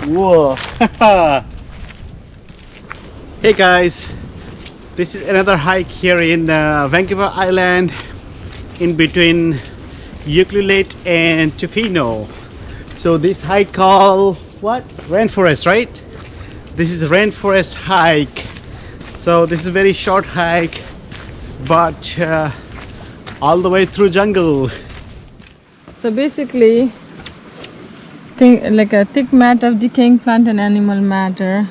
Whoa. Hey guys, this is another hike here in Vancouver Island, in between Ucluelet and Tofino. So this hike called what? Rainforest, right? This is Rainforest hike. So this is a very short hike, but all the way through jungle. So basically, like a thick mat of decaying plant and animal matter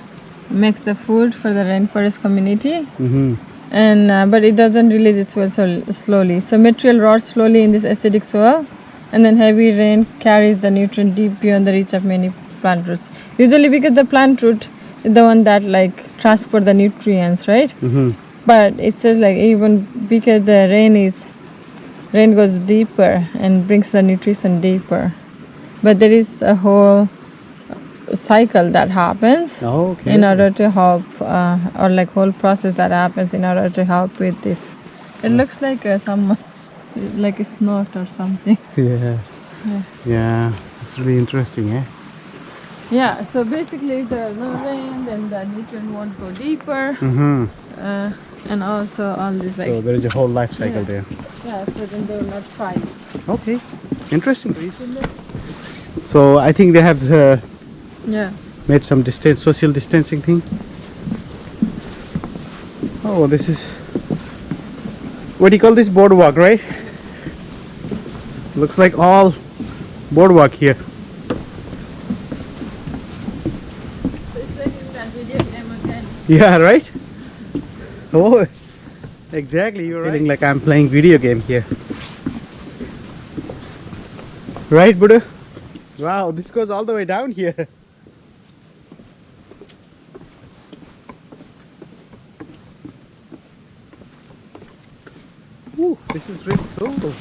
makes the food for the rainforest community. And but it doesn't release its soil so slowly. So material rots slowly in this acidic soil, and then heavy rain carries the nutrient deep beyond the reach of many plant roots. Usually because the plant root is the one that like transport the nutrients, right? But it says like even because the rain goes deeper and brings the nutrition deeper. But there is a whole cycle that happens in order to help, or like whole process that happens in order to help with this. It looks like some like a snot or something. Yeah, it's really interesting, eh? Yeah, so basically if there's no rain, then the nutrient won't go deeper. And also all this like... So there is a whole life cycle there. Yeah, so then they will not fight. Okay, interesting, please. So I think they have made some social distancing thing. Oh, this is... what do you call this? Boardwalk, right? Looks like all boardwalk here. It's like in that video game again. Yeah, right? Oh, exactly, you're right. Feeling like I'm playing video game here. Right, Buddha? Wow, this goes all the way down here. Ooh, this is really cool.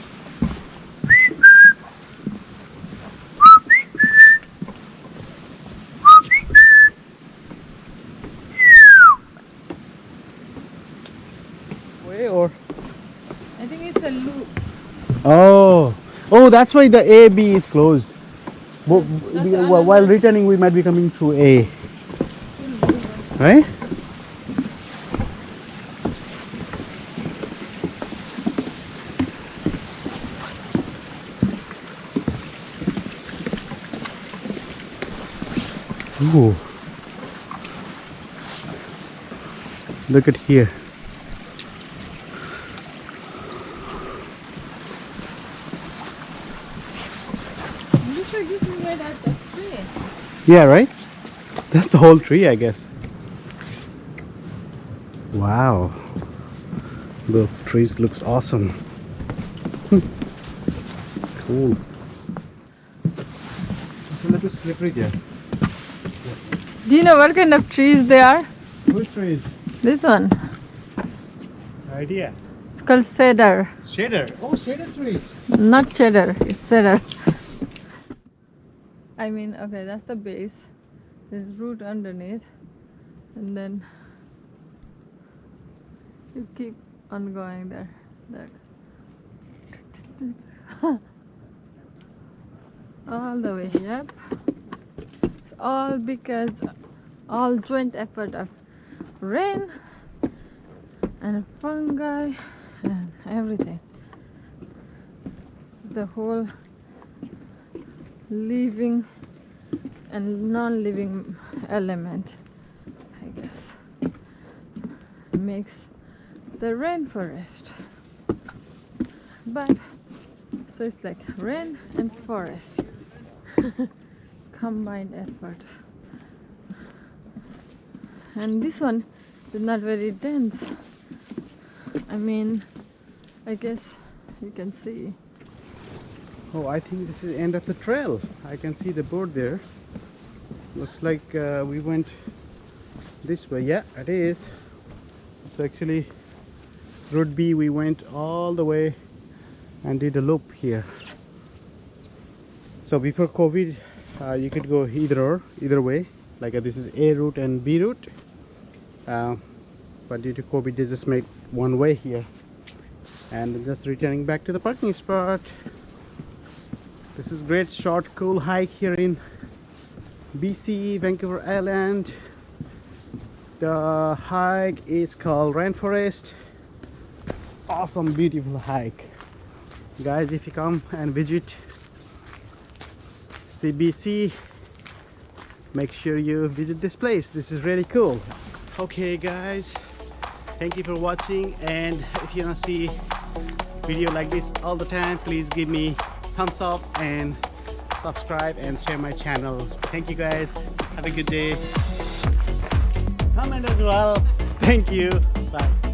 Or I think it's a loop. oh, that's why the A B is closed. While returning, we might be coming through A, right? Ooh, look at here. Yeah, right? That's the whole tree, I guess. Wow. Those trees looks awesome. Cool. It's a little slippery there. Do you know what kind of trees they are? Which trees? This one. Idea. It's called cedar. Cedar. Oh, cedar trees. Not cheddar, it's cedar. I mean, okay, that's the base. There's root underneath, and then you keep on going there. All the way, yep. It's all because all joint effort of rain and fungi and everything. So the whole living and non-living element, I guess, makes the rainforest. But so it's like rain and forest combined effort. And this one is not very dense. I mean, I guess you can see. Oh, I think this is the end of the trail. I can see the board there. Looks like we went this way. Yeah, it is. So actually, Route B, we went all the way and did a loop here. So before COVID, you could go either way. Like this is A route and B route. But due to COVID, they just make one way here. And just returning back to the parking spot. This is great short cool hike here in BC, Vancouver Island. The hike is called Rainforest. Awesome, beautiful hike. Guys, if you come and visit CBC, make sure you visit this place. This is really cool. Okay guys, thank you for watching, and if you want to see video like this all the time, please give me thumbs up and subscribe and share my channel. Thank you guys. Have a good day. Comment as well. Thank you. Bye.